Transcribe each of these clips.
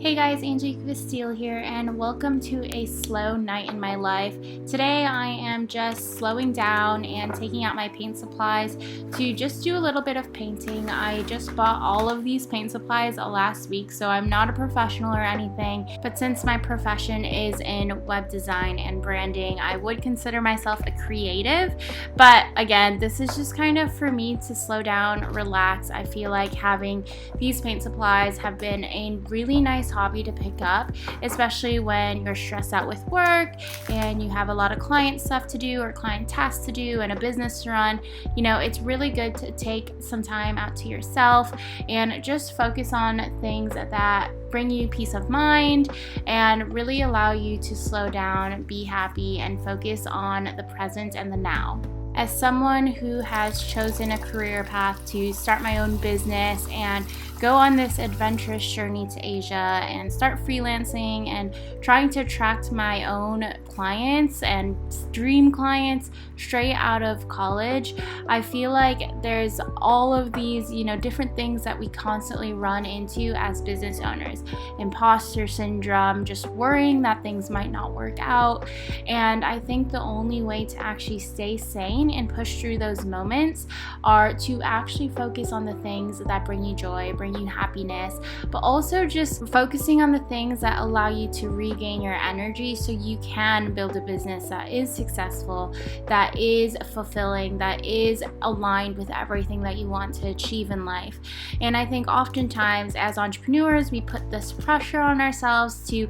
Hey guys, Angelique here, and welcome to a slow night in my life. Today I am just slowing down and taking out my paint supplies to just do a little bit of painting. I just bought all of these paint supplies last week, so I'm not a professional or anything, but since my profession is in web design and branding, I would consider myself a creative. But again, this is just kind of for me to slow down, relax. I feel like having these paint supplies have been a really nice hobby to pick up, especially when you're stressed out with work and you have a lot of client stuff to do or client tasks to do and a business to run. You know, it's really good to take some time out to yourself and just focus on things that bring you peace of mind and really allow you to slow down, be happy, and focus on the present and the now. As someone who has chosen a career path to start my own business and go on this adventurous journey to Asia and start freelancing and trying to attract my own clients and dream clients straight out of college, I feel like there's all of these, different things that we constantly run into as business owners. Imposter syndrome, just worrying that things might not work out. And I think the only way to actually stay sane and push through those moments are to actually focus on the things that bring you joy, bring you happiness, but also just focusing on the things that allow you to regain your energy so you can build a business that is successful, that is fulfilling, that is aligned with everything that you want to achieve in life. And I think oftentimes as entrepreneurs, we put this pressure on ourselves to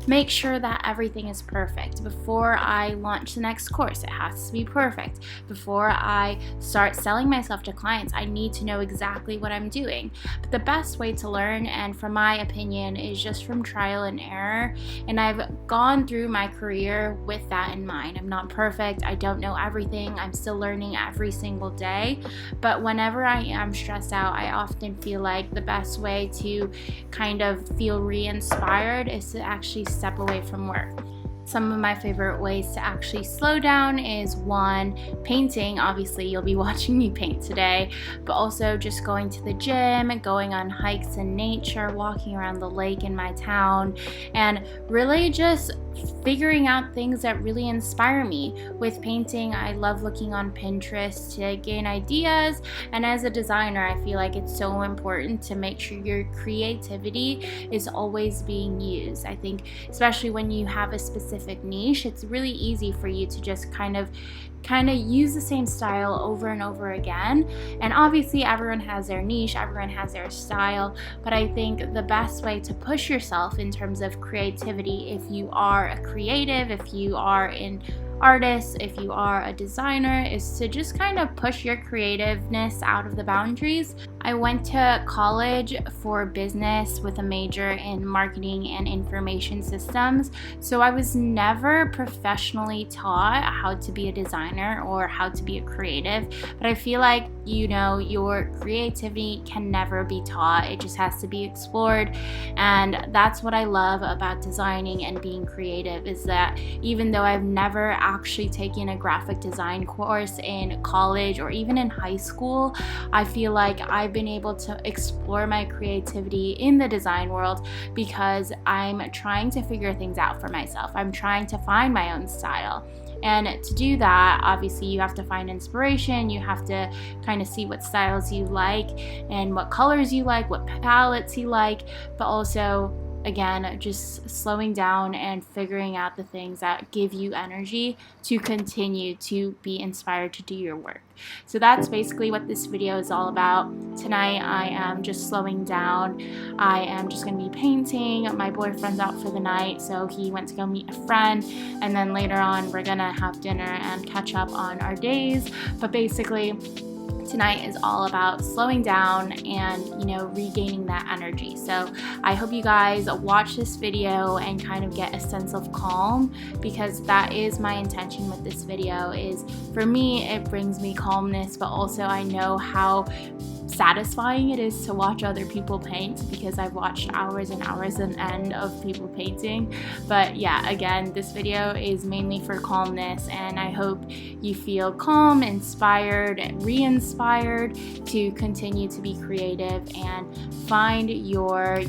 make sure that everything is perfect. Before I launch the next course, it has to be perfect. Before I start selling myself to clients, I need to know exactly what I'm doing. But the best way to learn, and from my opinion, is just from trial and error. And I've gone through my career with that in mind. I'm not perfect. I don't know everything. I'm still learning every single day. But whenever I am stressed out, I often feel like the best way to kind of feel re-inspired is to actually step away from work. Some of my favorite ways to actually slow down is one, painting. Obviously, you'll be watching me paint today, but also just going to the gym, going on hikes in nature, walking around the lake in my town, and really just figuring out things that really inspire me. With painting, I love looking on Pinterest to gain ideas, and as a designer, I feel like it's so important to make sure your creativity is always being used. I think especially when you have a specific niche, it's really easy for you to just kind of use the same style over and over again. And obviously everyone has their niche, everyone has their style, but I think the best way to push yourself in terms of creativity, if you are a creative, if you are an artist, if you are a designer, is to just kind of push your creativeness out of the boundaries. I went to college for business with a major in marketing and information systems, so I was never professionally taught how to be a designer or how to be a creative, but I feel like, your creativity can never be taught. It just has to be explored, and that's what I love about designing and being creative, is that even though I've never actually taken a graphic design course in college or even in high school, I feel like I've been able to explore my creativity in the design world because I'm trying to figure things out for myself. I'm trying to find my own style. And to do that, obviously you have to find inspiration, you have to kind of see what styles you like and what colors you like, what palettes you like, but also again, just slowing down and figuring out the things that give you energy to continue to be inspired to do your work. So that's basically what this video is all about. Tonight I am just slowing down. I am just going to be painting. My boyfriend's out for the night, so he went to go meet a friend, and then later on we're going to have dinner and catch up on our days. But basically, tonight is all about slowing down and regaining that energy. So I hope you guys watch this video and kind of get a sense of calm, because that is my intention with this video. Is for me, it brings me calmness, but also I know how satisfying it is to watch other people paint, because I've watched hours and hours on end of people painting. But yeah, again, this video is mainly for calmness, and I hope you feel calm, inspired, re-inspired to continue to be creative and find your,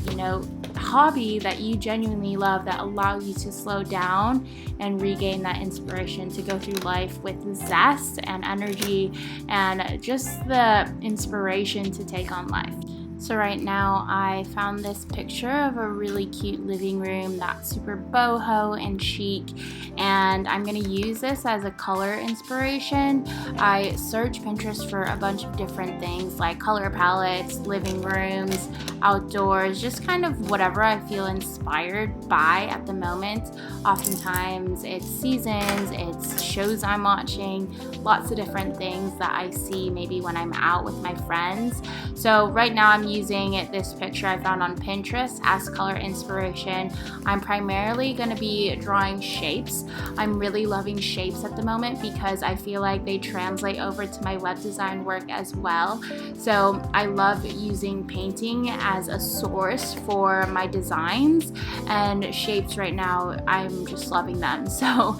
hobby that you genuinely love that allows you to slow down and regain that inspiration to go through life with zest and energy and just the inspiration to take on life. So right now I found this picture of a really cute living room that's super boho and chic, and I'm going to use this as a color inspiration. I searched Pinterest for a bunch of different things like color palettes, living rooms, outdoors, just kind of whatever I feel inspired by at the moment. Oftentimes it's seasons, it's shows I'm watching, lots of different things that I see maybe when I'm out with my friends. So right now I'm using this picture I found on Pinterest as color inspiration. I'm primarily going to be drawing shapes. I'm really loving shapes at the moment because I feel like they translate over to my web design work as well. So I love using painting as a source for my designs, and shapes right now I'm just loving them. So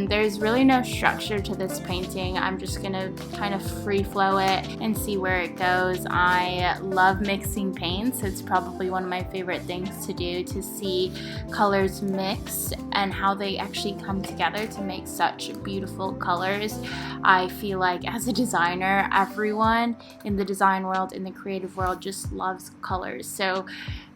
there's really no structure to this painting. I'm just gonna kind of free flow it and see where it goes. I love mixing paints. It's probably one of my favorite things to do, to see colors mix and how they actually come together to make such beautiful colors. I feel like as a designer, everyone in the design world, in the creative world, just loves colors. So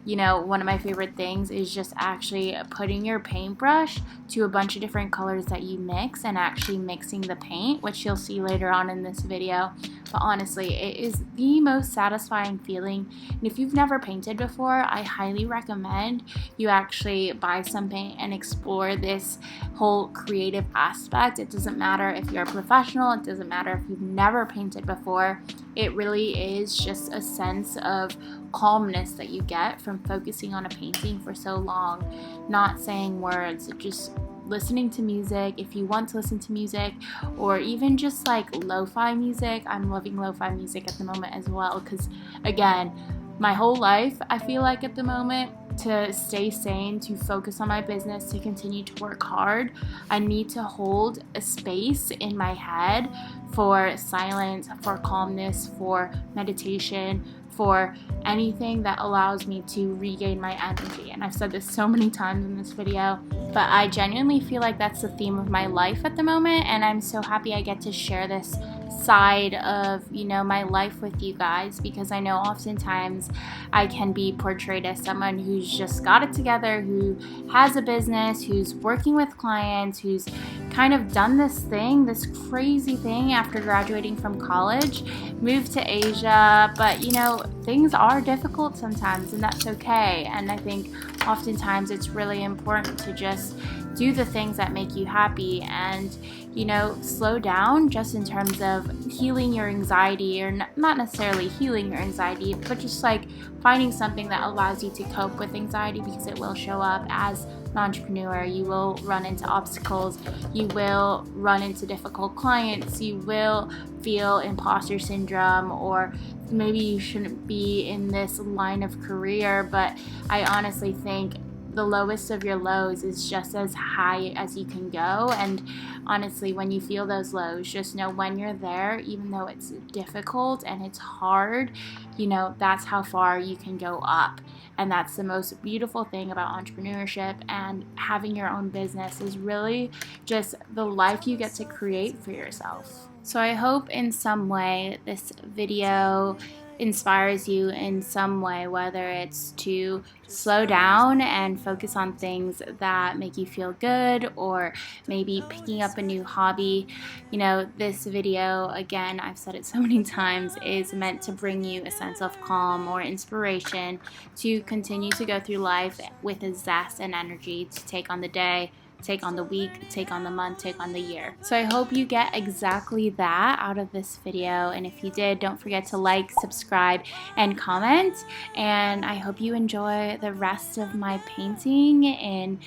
you know, one of my favorite things is just actually putting your paintbrush to a bunch of different colors that you mix and actually mixing the paint, which you'll see later on in this video. But honestly, it is the most satisfying feeling. And if you've never painted before, I highly recommend you actually buy some paint and explore this whole creative aspect. It doesn't matter if you're a professional, it doesn't matter if you've never painted before. It really is just a sense of calmness that you get from focusing on a painting for so long, not saying words, just listening to music if you want to listen to music, or even just like lo-fi music. I'm loving lo-fi music at the moment as well because, again, my whole life I feel like at the moment, to stay sane, to focus on my business, to continue to work hard, I need to hold a space in my head for silence, for calmness, for meditation, for anything that allows me to regain my energy. And I've said this so many times in this video, but I genuinely feel like that's the theme of my life at the moment, and I'm so happy I get to share this side of, you know, my life with you guys, because I know oftentimes I can be portrayed as someone who's just got it together, who has a business, who's working with clients, who's kind of done this thing, this crazy thing after graduating from college, moved to Asia. But you know, things are difficult sometimes, and that's okay. And I think oftentimes it's really important to just do the things that make you happy and, you know, slow down just in terms of healing your anxiety, or not necessarily healing your anxiety, but just like finding something that allows you to cope with anxiety, because it will show up as an entrepreneur. You will run into obstacles, you will run into difficult clients, you will feel imposter syndrome, or maybe you shouldn't be in this line of career. But I honestly think the lowest of your lows is just as high as you can go. And honestly, when you feel those lows, just know when you're there, even though it's difficult and it's hard, you know, that's how far you can go up. And that's the most beautiful thing about entrepreneurship and having your own business, is really just the life you get to create for yourself. So I hope in some way this video inspires you in some way, whether it's to slow down and focus on things that make you feel good, or maybe picking up a new hobby. You know, this video, again, I've said it so many times, is meant to bring you a sense of calm or inspiration to continue to go through life with a zest and energy to take on the day, take on the week, take on the month, take on the year. So I hope you get exactly that out of this video, and if you did, don't forget to like, subscribe, and comment. And I hope you enjoy the rest of my painting in,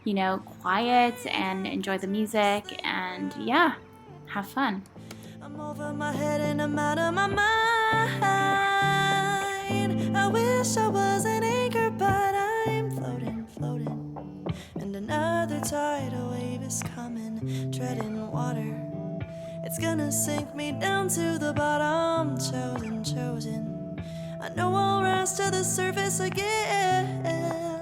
you know, quiet, and enjoy the music, and yeah, have fun. I'm over my head and I'm out of my mind. I wish I was an anchor, but I'm floating, floating. And another tidal wave is coming, treading water. It's gonna sink me down to the bottom. Chosen, chosen. I know I'll rise to the surface again.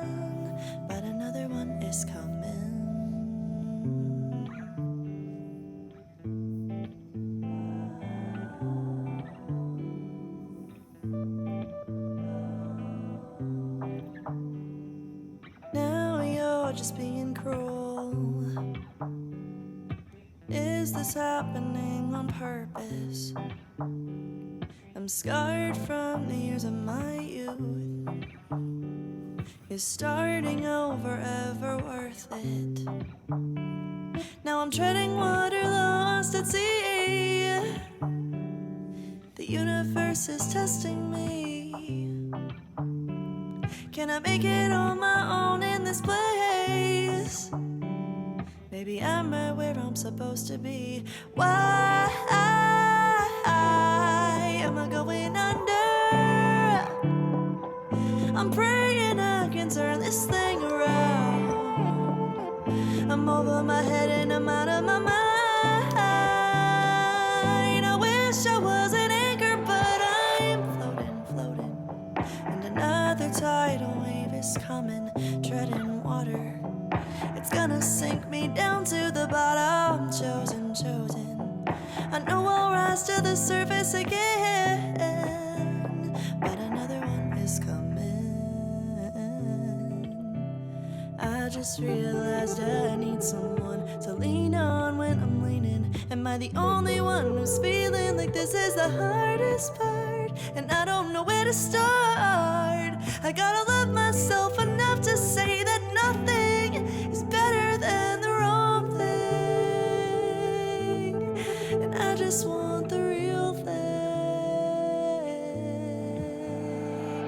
cruel? Is this happening on purpose? I'm scarred from the years of my youth. Is starting over ever worth it? Now I'm treading water lost at sea. The universe is testing me. Can I make it on my own in this place? Maybe I'm right where I'm supposed to be. Why am I going under? I'm praying I can turn this thing around. I'm over my head and I'm out of my mind. I wish I was an anchor, but I'm floating. And another tidal wave is coming, treading water. It's gonna sink me down to the bottom. Chosen. I know I'll rise to the surface again, but another one is coming. I just realized I need someone to lean on when I'm leaning. Am I the only one who's feeling like this is the hardest part? And I don't know where to start. I gotta love myself enough to say that nothing is better than the wrong thing. And I just want the real thing.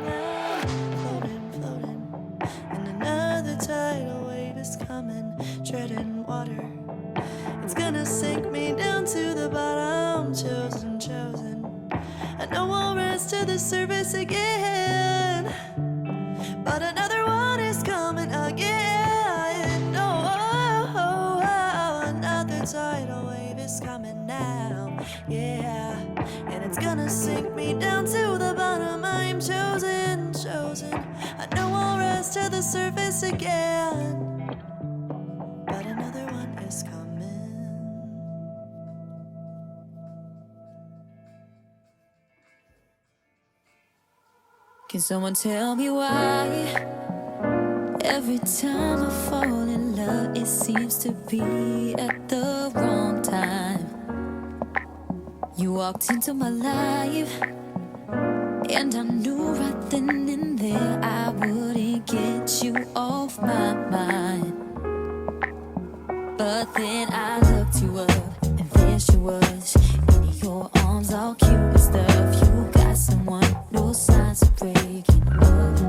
I'm floating. And another tidal wave is coming, treading water. It's gonna sink me down to the bottom. Chosen. I know I'll rise to the surface again, but another one is coming again. Oh, another tidal wave is coming now. Yeah, and it's gonna sink me down to the bottom. I'm chosen. I know I'll rise to the surface again, but another one is coming. Can someone tell me why every time I fall in love it seems to be at the wrong time? You walked into my life and I knew right then and there I wouldn't get you off my mind. But then I looked you up and there she was in your arms all cute and stuff. You got someone, no signs of breaking up.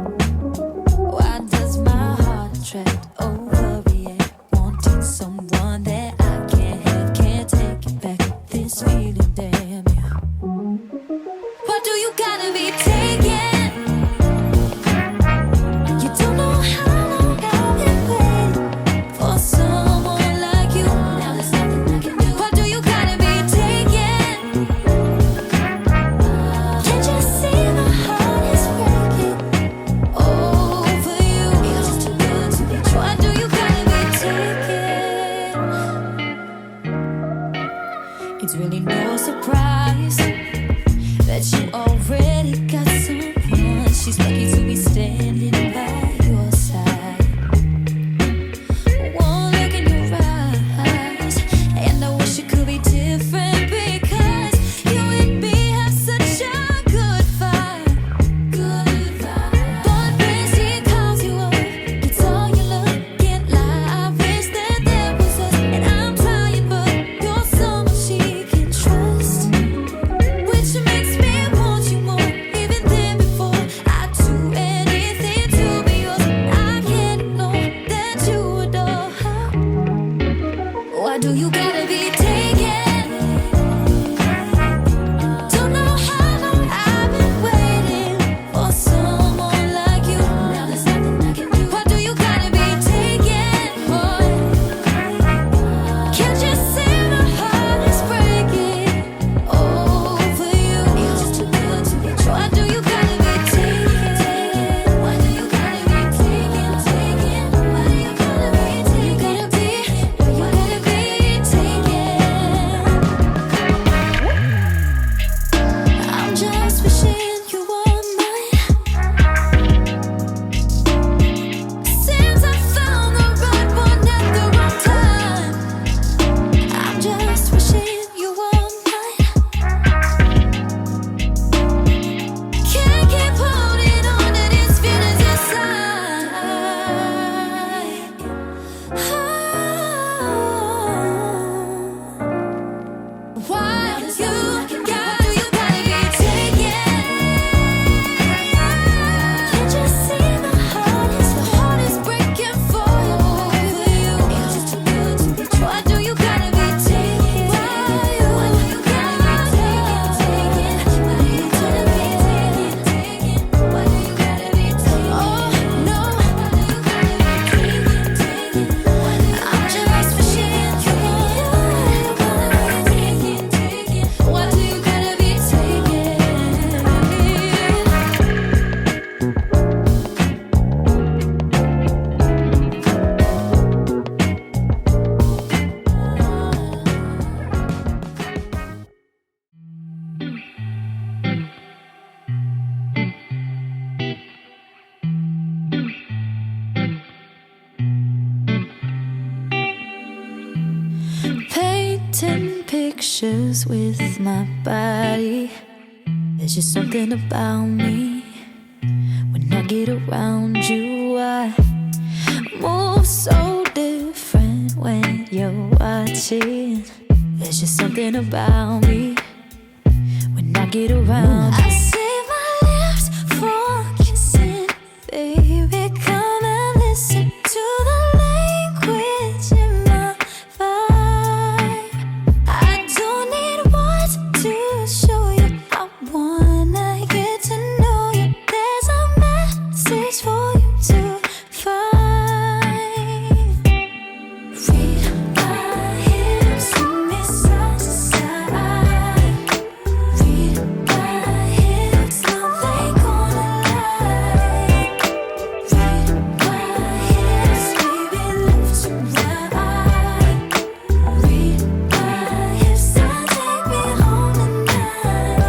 Why does my heart attract, overreact, wanting someone that I can't have, can't take it back, this feeling, damn yeah. Why do you gotta be taken? You don't know how long I've been waiting for someone like you. Now there's nothing I can do. Why do you gotta be taken? Can't you see my heart is breaking over you? You're just too good to be true. Why do you gotta be taken? It's really no surprise that you already got some infectious with my body. There's just something about me. When I get around you, I move so different when you're watching. There's just something about me when I get around. I save my lips for kissing, baby. Come and listen to the language in my vibe. I don't need words to show you. I wanna get to know you. There's a message for you to find. Read my hips, see me side to side. Read my hips, now they gonna like. Read my hips, baby, lift your right. Read my hips, now take me home tonight.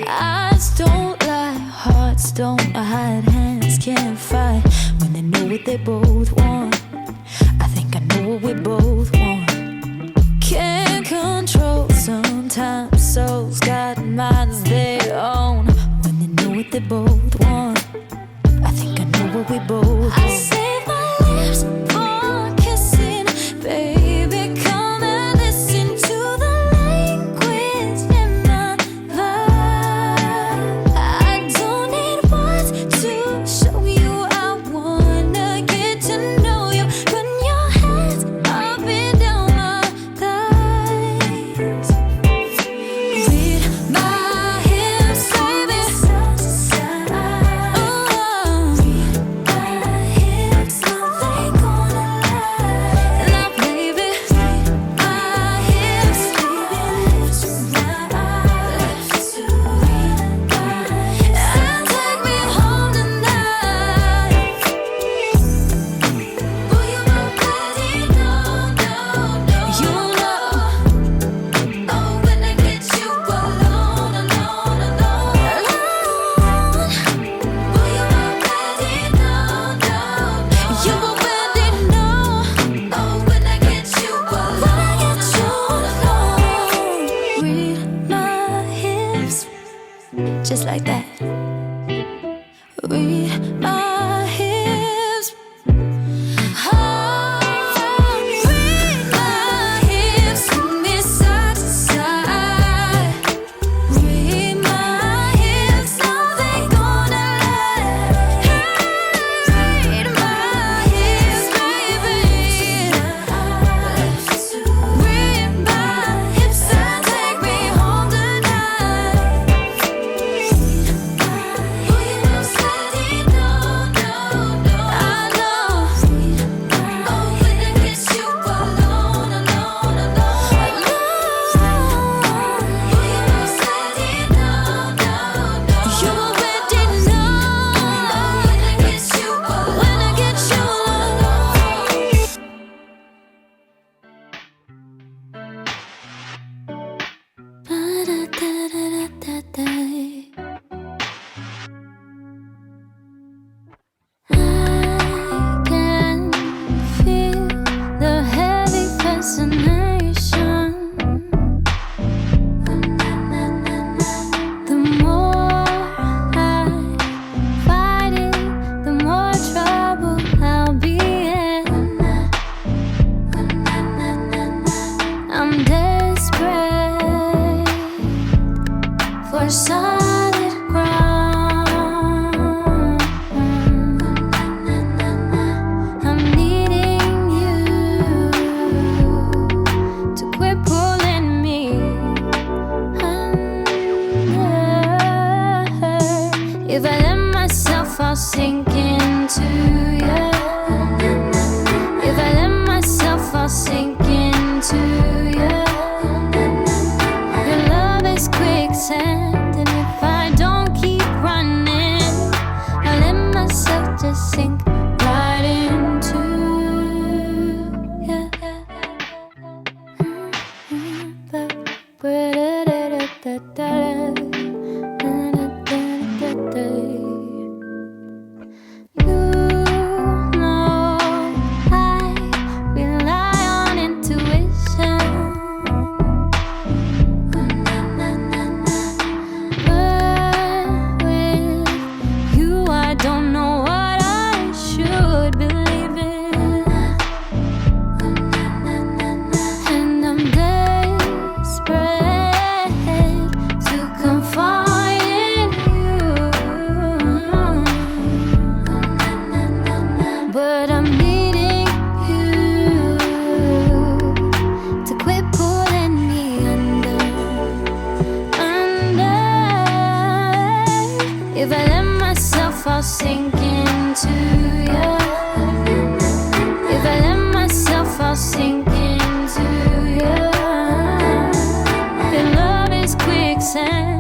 Eyes don't lie, hearts don't hide, hands can't fight when they know what they both want. I think I know what we both want. Can't control sometimes, souls got minds their own. When they know what they both want, I think I know what we both want. I save my lips for kissing, baby. Come and listen to the language in my vibe. I don't need words to show you. I wanna get to know you. Run your hands up and down my thighs. Read my hips, baby. Oh, read my hips, now they gonna lie. Now, baby, read my hips, baby, lift your right. Read my hips, and take me home tonight. Boy, you already know, you know. Oh, when I get you alone, alone, alone. Boy, you already know, you already know. Oh, when I get you alone, read my hips, just like that. Read my hips. Oh, read my hips, see me side to side. Read my hips, now they gonna lie. Read my hips, baby. Read my hips and take me home tonight. Boy, you know steady, no, I know. Oh, when I get you alone, alone, alone. Boy, you know steady, no, you already know. Oh, when I get you alone, when I get you alone. I can feel the heavy fascination. The more I fight it, the more trouble I'll be in. I'm desperate for solid ground. I'm needing you to quit pulling me under. If I let myself, I'll sink into you. If I let myself, I'll sink into you. Your love is quicksand, and if I don't keep running, I let myself just sink right into you. You know I rely on intuition. sand.